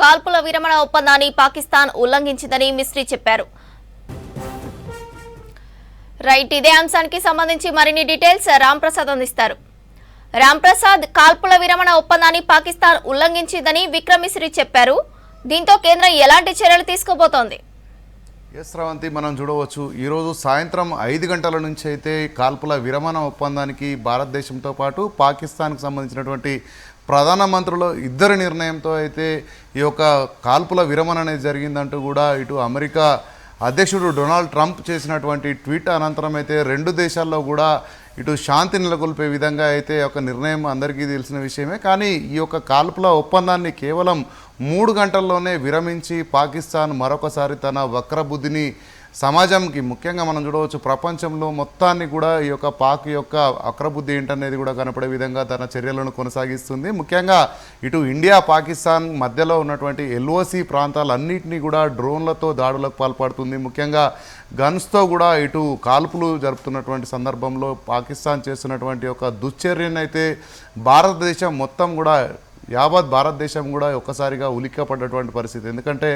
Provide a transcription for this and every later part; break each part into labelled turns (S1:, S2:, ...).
S1: కాల్పుల విరమణ ఒప్పందాన్ని పాకిస్తాన్ ఉల్లంఘించిందని మిస్రీ చెప్పారు. రైట్, ఇదే అంశానికి సంబంధించి మరిన్ని డీటెయిల్స్ రాంప్రసాద్ అందిస్తారు. రాంప్రసాద్, కాల్పుల విరమణ ఒప్పందాన్ని పాకిస్తాన్ ఉల్లంఘించిందని విక్రమ్ మిస్రీ చెప్పారు. దీంతో కేంద్రం ఎలాంటి చర్యలు తీసుకోబోతోంది?
S2: శ్రవంతి, మనం చూడవచ్చు ఈరోజు సాయంత్రం 5 గంటల నుంచి అయితే కాల్పుల విరమణ ఒప్పందానికి భారతదేశంతో పాటు పాకిస్తాన్కు సంబంధించినటువంటి ప్రధానమంత్రులు ఇద్దరి నిర్ణయంతో అయితే ఈ యొక్క కాల్పుల విరమణ అనేది జరిగిందంటూ కూడా ఇటు అమెరికా అధ్యక్షుడు డొనాల్డ్ ట్రంప్ చేసినటువంటి ట్వీట్ అనంతరం అయితే రెండు దేశాల్లో కూడా ఇటు శాంతి నెలకొల్పే విధంగా అయితే ఒక నిర్ణయం అందరికీ తెలిసిన విషయమే. కానీ ఈ యొక్క కాల్పుల ఒప్పందాన్ని కేవలం 3 గంటల్లోనే విరమించి పాకిస్తాన్ మరొకసారి తన వక్రబుద్ధిని సమాజంకి, ముఖ్యంగా మనం చూడవచ్చు ప్రపంచంలో మొత్తాన్ని కూడా ఈ యొక్క పాక్ యొక్క వక్రబుద్ధి ఏంటనేది కూడా కనపడే విధంగా తన చర్యలను కొనసాగిస్తుంది. ముఖ్యంగా ఇటు ఇండియా పాకిస్తాన్ మధ్యలో ఉన్నటువంటి ఎల్ఓసి ప్రాంతాలన్నింటినీ కూడా డ్రోన్లతో దాడులకు పాల్పడుతుంది. ముఖ్యంగా గన్స్తో కూడా ఇటు కాల్పులు జరుపుతున్నటువంటి సందర్భంలో పాకిస్తాన్ చేస్తున్నటువంటి ఒక దుశ్చర్యను అయితే భారతదేశం మొత్తం కూడా, యావత్ భారతదేశం కూడా ఒక్కసారిగా ఉలిక్కపడ్డటువంటి పరిస్థితి. ఎందుకంటే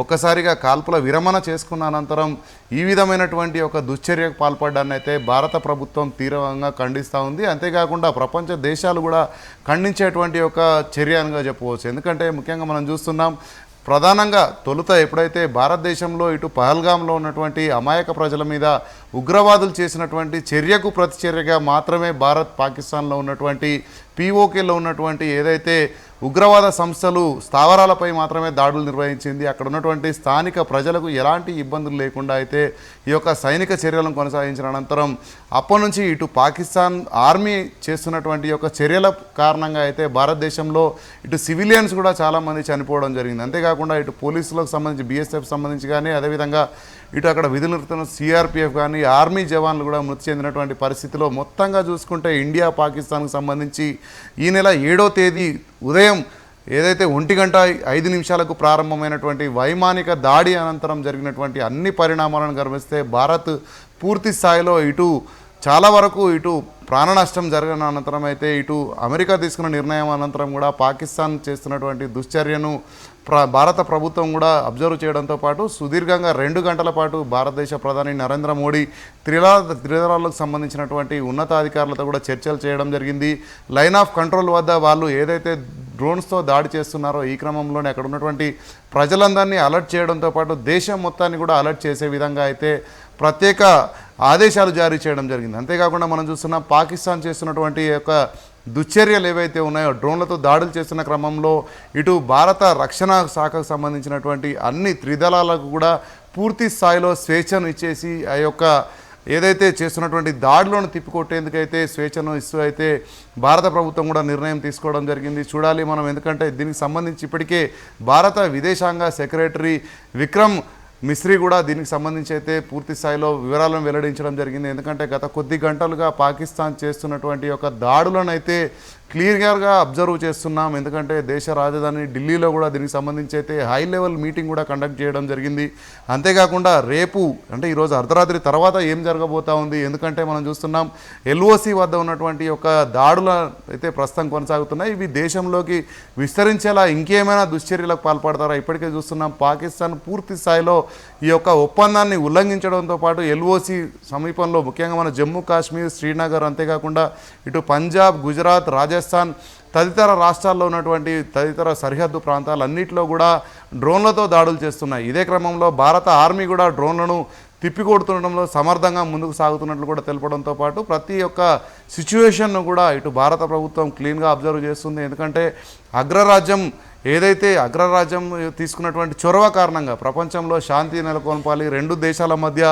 S2: ఒక్కసారిగా కాల్పుల విరమణ చేసుకున్న అనంతరం ఈ విధమైనటువంటి ఒక దుశ్చర్యకు పాల్పడ్డాన్ని అయితే భారత ప్రభుత్వం తీవ్రంగా ఖండిస్తూ ఉంది. అంతేకాకుండా ప్రపంచ దేశాలు కూడా ఖండించేటువంటి ఒక చర్యగా చెప్పవచ్చు. ఎందుకంటే ముఖ్యంగా మనం చూస్తున్నాం, ప్రధానంగా తొలుత ఎప్పుడైతే భారతదేశంలో ఇటు పహల్గాంలో ఉన్నటువంటి అమాయక ప్రజల మీద ఉగ్రవాదులు చేసినటువంటి చర్యకు ప్రతిచర్యగా మాత్రమే భారత్ పాకిస్తాన్లో ఉన్నటువంటి పీఓకేలో ఉన్నటువంటి ఏదైతే ఉగ్రవాద సంస్థలు స్థావరాలపై మాత్రమే దాడులు నిర్వహించింది. అక్కడ ఉన్నటువంటి స్థానిక ప్రజలకు ఎలాంటి ఇబ్బందులు లేకుండా అయితే ఈ యొక్క సైనిక చర్యలను కొనసాగించిన అనంతరం అప్పటి నుంచి ఇటు పాకిస్తాన్ ఆర్మీ చేస్తున్నటువంటి యొక్క చర్యల కారణంగా అయితే భారతదేశంలో ఇటు సివిలియన్స్ కూడా చాలామంది చనిపోవడం జరిగింది. అంతేకాకుండా ఇటు పోలీసులకు సంబంధించి బీఎస్ఎఫ్ సంబంధించి కానీ, అదేవిధంగా ఇటు అక్కడ విధులు నిర్వహిస్తున్న సిఆర్పిఎఫ్ కానీ ఆర్మీ జవాన్లు కూడా మృతి చెందినటువంటి పరిస్థితిలో మొత్తంగా చూసుకుంటే ఇండియా పాకిస్తాన్కు సంబంధించి ఈ నెల 7వ తేదీ ఉదయం ఏదైతే 1:05 ప్రారంభమైనటువంటి వైమానిక దాడి అనంతరం జరిగినటువంటి అన్ని పరిణామాలను గమనిస్తే భారత్ పూర్తి స్థాయిలో ఇటు చాలా వరకు ఇటు ప్రాణ నష్టం జరిగిన అనంతరం అయితే ఇటు అమెరికా తీసుకున్న నిర్ణయం అనంతరం కూడా పాకిస్తాన్ చేస్తున్నటువంటి దుశ్చర్యను భారత ప్రభుత్వం కూడా అబ్జర్వ్ చేయడంతో పాటు సుదీర్ఘంగా 2 గంటల పాటు భారతదేశ ప్రధాని నరేంద్ర మోడీ త్రిదళాలకు సంబంధించినటువంటి ఉన్నతాధికారులతో కూడా చర్చలు చేయడం జరిగింది. లైన్ ఆఫ్ కంట్రోల్ వద్ద వాళ్ళు ఏదైతే డ్రోన్స్తో దాడి చేస్తున్నారో ఈ క్రమంలోనే అక్కడ ఉన్నటువంటి ప్రజలందరినీ అలర్ట్ చేయడంతో పాటు దేశం మొత్తాన్ని కూడా అలర్ట్ చేసే విధంగా అయితే ప్రత్యేక ఆదేశాలు జారీ చేయడం జరిగింది. అంతేకాకుండా మనం చూస్తున్నాం, పాకిస్తాన్ చేస్తున్నటువంటి యొక్క దుశ్చర్యలు ఏవైతే ఉన్నాయో డ్రోన్లతో దాడులు చేస్తున్న క్రమంలో ఇటు భారత రక్షణ శాఖకు సంబంధించినటువంటి అన్ని త్రిదళాలకు కూడా పూర్తి స్థాయిలో స్వేచ్ఛను ఇచ్చేసి ఆ యొక్క ఏదైతే చేస్తున్నటువంటి దాడులను తిప్పికొట్టేందుకైతే స్వేచ్ఛను ఇస్తూ అయితే భారత ప్రభుత్వం కూడా నిర్ణయం తీసుకోవడం జరిగింది. చూడాలి మనం, ఎందుకంటే దీనికి సంబంధించి ఇప్పటికే భారత విదేశాంగ సెక్రటరీ విక్రమ్ మిస్రీ కూడా దీనికి సంబంధించి అయితే పూర్తి స్థాయిలో వివరాలను వెల్లడించడం జరిగింది. ఎందుకంటే గత కొద్ది గంటలుగా పాకిస్తాన్ చేస్తున్నటువంటి ఒక దాడులను అయితే క్లియర్గా అబ్జర్వ్ చేస్తున్నాం. ఎందుకంటే దేశ రాజధాని ఢిల్లీలో కూడా దీనికి సంబంధించి అయితే హై లెవెల్ మీటింగ్ కూడా కండక్ట్ చేయడం జరిగింది. అంతేకాకుండా రేపు అంటే ఈరోజు అర్ధరాత్రి తర్వాత ఏం జరగబోతా ఉంది, ఎందుకంటే మనం చూస్తున్నాం ఎల్ఓసి వద్ద ఉన్నటువంటి ఒక దాడుల అయితే ప్రస్తుతం కొనసాగుతున్నాయి. ఇవి దేశంలోకి విస్తరించేలా ఇంకేమైనా దుశ్చర్యలకు పాల్పడతారా? ఇప్పటికే చూస్తున్నాం పాకిస్తాన్ పూర్తి స్థాయిలో ఈ యొక్క ఒప్పందాన్ని ఉల్లంఘించడంతో పాటు ఎల్ఓసి సమీపంలో ముఖ్యంగా మన జమ్మూ కాశ్మీర్, శ్రీనగర్, అంతేకాకుండా ఇటు పంజాబ్, గుజరాత్, రాజస్థాన్ తదితర రాష్ట్రాల్లో ఉన్నటువంటి తదితర సరిహద్దు ప్రాంతాలన్నింటిలో కూడా డ్రోన్లతో దాడులు చేస్తున్నాయి. ఇదే క్రమంలో భారత ఆర్మీ కూడా డ్రోన్లను తిప్పికొడుతుండడంలో సమర్థంగా ముందుకు సాగుతున్నట్లు కూడా తెలపడంతో పాటు ప్రతి ఒక్క సిచ్యువేషన్ను కూడా ఇటు భారత ప్రభుత్వం క్లీన్గా అబ్జర్వ్ చేస్తుంది. ఎందుకంటే అగ్రరాజ్యం తీసుకున్నటువంటి చొరవ కారణంగా ప్రపంచంలో శాంతి నెలకొల్పాలి, రెండు దేశాల మధ్య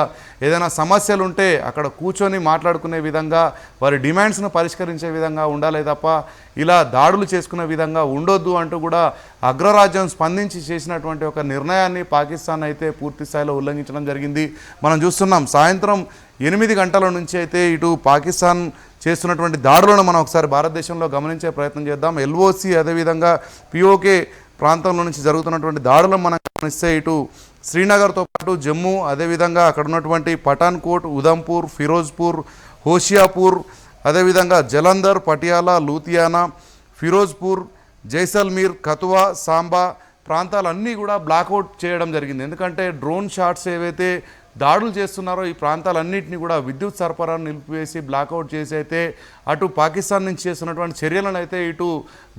S2: ఏదైనా సమస్యలు ఉంటే అక్కడ కూర్చొని మాట్లాడుకునే విధంగా వారి డిమాండ్స్ను పరిష్కరించే విధంగా ఉండాలి తప్ప ఇలా దాడులు చేసుకునే విధంగా ఉండొద్దు అంటూ కూడా అగ్రరాజ్యం స్పందించి చేసినటువంటి ఒక నిర్ణయాన్ని పాకిస్తాన్ అయితే పూర్తి స్థాయిలో ఉల్లంఘించడం జరిగింది. మనం చూస్తున్నాం సాయంత్రం 8 గంటల నుంచి అయితే ఇటు పాకిస్తాన్ చేస్తున్నటువంటి దాడులను మనం ఒకసారి భారతదేశంలో గమనించే ప్రయత్నం చేద్దాం. ఎల్ఓసి అదేవిధంగా పిఓకే ప్రాంతంలో నుంచి జరుగుతున్నటువంటి దాడులను మనం గమనిస్తే ఇటు శ్రీనగర్తో పాటు జమ్మూ, అదేవిధంగా అక్కడ ఉన్నటువంటి పఠాన్కోట్, ఉదంపూర్, ఫిరోజ్పూర్, హోషియాపూర్, అదేవిధంగా జలంధర్, పటియాలా, లూధియానా, ఫిరోజ్పూర్, జైసల్మీర్, కతువా, సాంబా, ప్రాంతాలన్నీ కూడా బ్లాక్అవుట్ చేయడం జరిగింది. ఎందుకంటే డ్రోన్ షాట్స్ ఏవైతే దాడులు చేస్తున్నారో ఈ ప్రాంతాలన్నింటినీ కూడా విద్యుత్ సరఫరాను నిలిపివేసి బ్లాక్అవుట్ చేసి అయితే అటు పాకిస్తాన్ నుంచి చేస్తున్నటువంటి చర్యలను అయితే ఇటు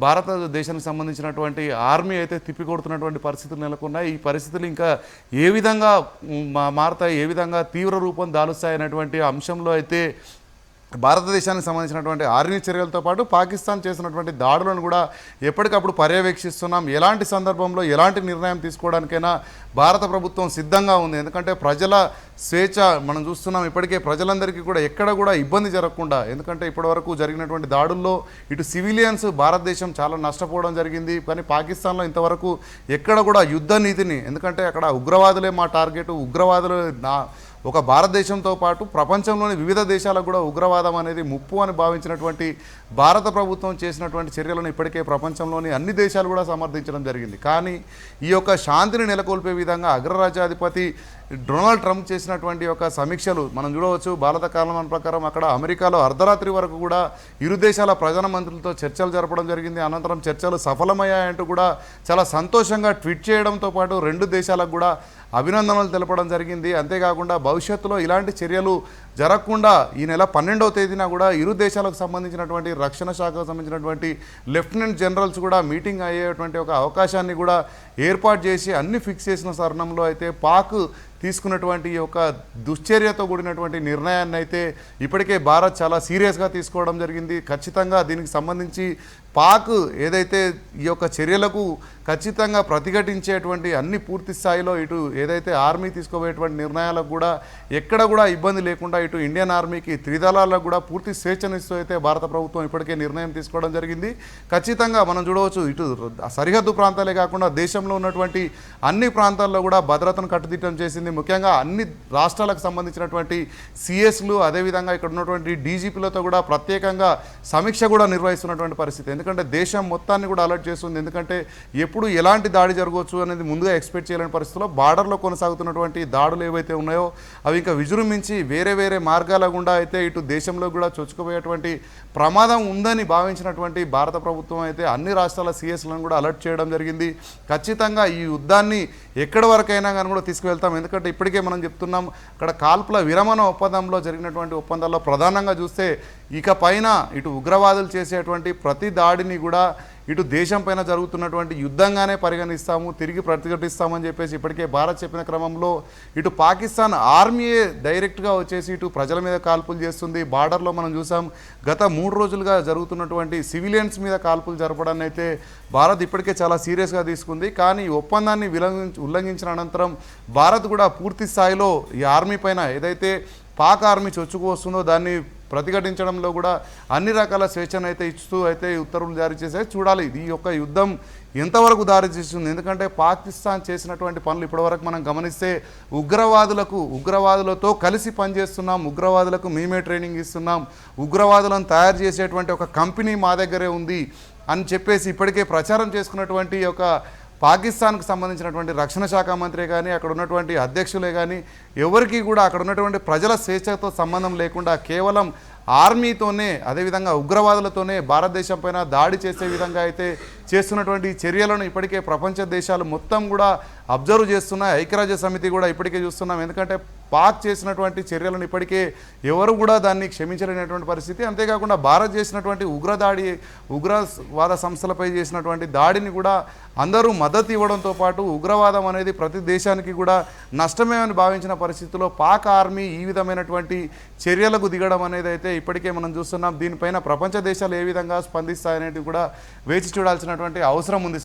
S2: భారతదేశానికి సంబంధించినటువంటి ఆర్మీ అయితే తిప్పికొడుతున్నటువంటి పరిస్థితులు నెలకొన్నాయి. ఈ పరిస్థితులు ఇంకా ఏ విధంగా మారతాయి, ఏ విధంగా తీవ్ర రూపం దాలుస్తాయి అనేటువంటి అంశంలో అయితే భారతదేశానికి సంబంధించినటువంటి ఆర్మీ చర్యలతో పాటు పాకిస్తాన్ చేసినటువంటి దాడులను కూడా ఎప్పటికప్పుడు పర్యవేక్షిస్తున్నాం. ఎలాంటి సందర్భంలో ఎలాంటి నిర్ణయం తీసుకోవడానికైనా భారత ప్రభుత్వం సిద్ధంగా ఉంది. ఎందుకంటే ప్రజల స్వేచ్ఛ మనం చూస్తున్నాం. ఇప్పటికే ప్రజలందరికీ కూడా ఎక్కడ కూడా ఇబ్బంది జరగకుండా, ఎందుకంటే ఇప్పటివరకు జరిగినటువంటి దాడుల్లో ఇటు సివిలియన్స్ భారతదేశం చాలా నష్టపోవడం జరిగింది. కానీ పాకిస్తాన్లో ఇంతవరకు ఎక్కడ కూడా యుద్ధ నీతిని, ఎందుకంటే అక్కడ ఉగ్రవాదులే మా టార్గెట్, ఉగ్రవాదులు ఒక భారతదేశంతో పాటు ప్రపంచంలోని వివిధ దేశాలకు కూడా ఉగ్రవాదం అనేది ముప్పు అని భావించినటువంటి భారత ప్రభుత్వం చేసినటువంటి చర్యలను ఇప్పటికే ప్రపంచంలోని అన్ని దేశాలు కూడా సమర్థించడం జరిగింది. కానీ ఈ యొక్క శాంతిని నెలకొల్పే విధంగా అగ్రరాజ్యాధిపతి డొనాల్డ్ ట్రంప్ చేసినటువంటి యొక్క సమీక్షలు మనం చూడవచ్చు. భారత కాలమాన ప్రకారం అక్కడ అమెరికాలో అర్ధరాత్రి వరకు కూడా ఇరు దేశాల ప్రధానమంత్రులతో చర్చలు జరపడం జరిగింది. అనంతరం చర్చలు సఫలమయ్యాయంటూ కూడా చాలా సంతోషంగా ట్వీట్ చేయడంతో పాటు రెండు దేశాలకు కూడా అభినందనలు తెలపడం జరిగింది. అంతేకాకుండా భవిష్యత్తులో ఇలాంటి చర్యలు జరగకుండా ఈ నెల 12వ తేదీన కూడా ఇరు దేశాలకు సంబంధించినటువంటి రక్షణ శాఖకు సంబంధించినటువంటి లెఫ్టినెంట్ జనరల్స్ కూడా మీటింగ్ అయ్యేటువంటి ఒక అవకాశాన్ని కూడా ఏర్పాటు చేసి అన్ని ఫిక్స్ చేసిన తరుణంలో అయితే పాక్ తీసుకున్నటువంటి ఒక దుశ్చర్యతో కూడినటువంటి నిర్ణయాన్ని అయితే ఇప్పటికే భారత్ చాలా సీరియస్గా తీసుకోవడం జరిగింది. ఖచ్చితంగా దీనికి సంబంధించి పాక్ ఏదైతే ఈ యొక్క చర్యలకు ఖచ్చితంగా ప్రతిఘటించేటువంటి అన్ని పూర్తి స్థాయిలో ఇటు ఏదైతే ఆర్మీ తీసుకోబోయేటువంటి నిర్ణయాలకు కూడా ఎక్కడ కూడా ఇబ్బంది లేకుండా ఇటు ఇండియన్ ఆర్మీకి త్రిదళాలకు కూడా పూర్తి స్వేచ్ఛనిస్తూ అయితే భారత ప్రభుత్వం ఇప్పటికే నిర్ణయం తీసుకోవడం జరిగింది. ఖచ్చితంగా మనం చూడవచ్చు, ఇటు సరిహద్దు ప్రాంతాలే కాకుండా దేశంలో ఉన్నటువంటి అన్ని ప్రాంతాల్లో కూడా భద్రతను కట్టుదిట్టం చేసింది. ముఖ్యంగా అన్ని రాష్ట్రాలకు సంబంధించినటువంటి సిఎస్లు, అదేవిధంగా ఇక్కడ ఉన్నటువంటి డీజీపీలతో కూడా ప్రత్యేకంగా సమీక్ష కూడా నిర్వహిస్తున్నటువంటి పరిస్థితి. ఎందుకంటే దేశం మొత్తాన్ని కూడా అలర్ట్ చేస్తుంది. ఎందుకంటే ఎప్పుడు ఎలాంటి దాడి జరగవచ్చు అనేది ముందుగా ఎక్స్పెక్ట్ చేయలేని పరిస్థితుల్లో బార్డర్లో కొనసాగుతున్నటువంటి దాడులు ఏవైతే ఉన్నాయో అవి ఇంకా విజృంభించి వేరే వేరే మార్గాల గుండా అయితే ఇటు దేశంలో కూడా చొచ్చుకుపోయేటువంటి ప్రమాదం ఉందని భావించినటువంటి భారత ప్రభుత్వం అయితే అన్ని రాష్ట్రాల సిఎస్లను కూడా అలర్ట్ చేయడం జరిగింది. ఖచ్చితంగా ఈ యుద్ధాన్ని ఎక్కడి వరకైనా కానీ కూడా తీసుకువెళ్తాం. ఎందుకంటే ఇప్పటికే మనం చెప్తున్నాం, అక్కడ కాల్పుల విరమణ ఒప్పందంలో జరిగినటువంటి ఒప్పందాల్లో ప్రధానంగా చూస్తే ఇక పైన ఇటు ఉగ్రవాదులు చేసేటువంటి ప్రతి దాడిని కూడా ఇటు దేశం పైన జరుగుతున్నటువంటి యుద్ధంగానే పరిగణిస్తాము, తిరిగి ప్రతిఘటిస్తామని చెప్పేసి ఇప్పటికే భారత్ చెప్పిన క్రమంలో ఇటు పాకిస్తాన్ ఆర్మీయే డైరెక్ట్గా వచ్చేసి ఇటు ప్రజల మీద కాల్పులు చేస్తుంది. బార్డర్లో మనం చూసాం, గత 3 రోజులుగా జరుగుతున్నటువంటి సివిలియన్స్ మీద కాల్పులు జరపడాన్ని అయితే భారత్ ఇప్పటికే చాలా సీరియస్గా తీసుకుంది. కానీ ఈ ఒప్పందాన్ని ఉల్లంఘించిన అనంతరం భారత్ కూడా పూర్తి స్థాయిలో ఈ ఆర్మీ పైన ఏదైతే పాక్ ఆర్మీ చొచ్చుకు వస్తుందో దాన్ని ప్రతిఘటించడంలో కూడా అన్ని రకాల స్వేచ్ఛను అయితే ఇస్తూ అయితే ఉత్తర్వులు జారీ చేసే చూడాలి ఈ యొక్క యుద్ధం ఎంతవరకు దారి తీస్తుంది. ఎందుకంటే పాకిస్తాన్ చేసినటువంటి పనులు ఇప్పటివరకు మనం గమనిస్తే ఉగ్రవాదులతో కలిసి పనిచేస్తున్నాం, ఉగ్రవాదులకు మేమే ట్రైనింగ్ ఇస్తున్నాం, ఉగ్రవాదులను తయారు చేసేటువంటి ఒక కంపెనీ మా దగ్గరే ఉంది అని చెప్పేసి ఇప్పటికే ప్రచారం చేసుకున్నటువంటి ఒక పాకిస్తాన్కు సంబంధించినటువంటి రక్షణ శాఖ మంత్రి కానీ అక్కడ ఉన్నటువంటి అధ్యక్షులే కానీ ఎవరికి కూడా అక్కడ ఉన్నటువంటి ప్రజల స్వేచ్ఛతో సంబంధం లేకుండా కేవలం ఆర్మీతోనే అదేవిధంగా ఉగ్రవాదులతోనే భారతదేశం పైన దాడి చేసే విధంగా అయితే చేస్తున్నటువంటి చర్యలను ఇప్పటికే ప్రపంచ దేశాలు మొత్తం కూడా అబ్జర్వ్ చేస్తున్నాయి. ఐక్యరాజ్య సమితి కూడా ఇప్పటికే చూస్తున్నాం. ఎందుకంటే పాక్ చేసినటువంటి చర్యలను ఇప్పటికే ఎవరు కూడా దాన్ని క్షమించలేనటువంటి పరిస్థితి. అంతేకాకుండా భారత్ చేసినటువంటి ఉగ్రవాద సంస్థలపై చేసినటువంటి దాడిని కూడా అందరూ మద్దతు ఇవ్వడంతో పాటు ఉగ్రవాదం అనేది ప్రతి దేశానికి కూడా నష్టమే అని భావించిన పరిస్థితుల్లో పాక్ ఆర్మీ ఈ విధమైనటువంటి చర్యలకు దిగడం అనేది అయితే ఇప్పటికే మనం చూస్తున్నాం. దీనిపైన ప్రపంచ దేశాలు ఏ విధంగా స్పందిస్తాయనేది కూడా వేచి చూడాల్సినటువంటి అవసరం ఉంది.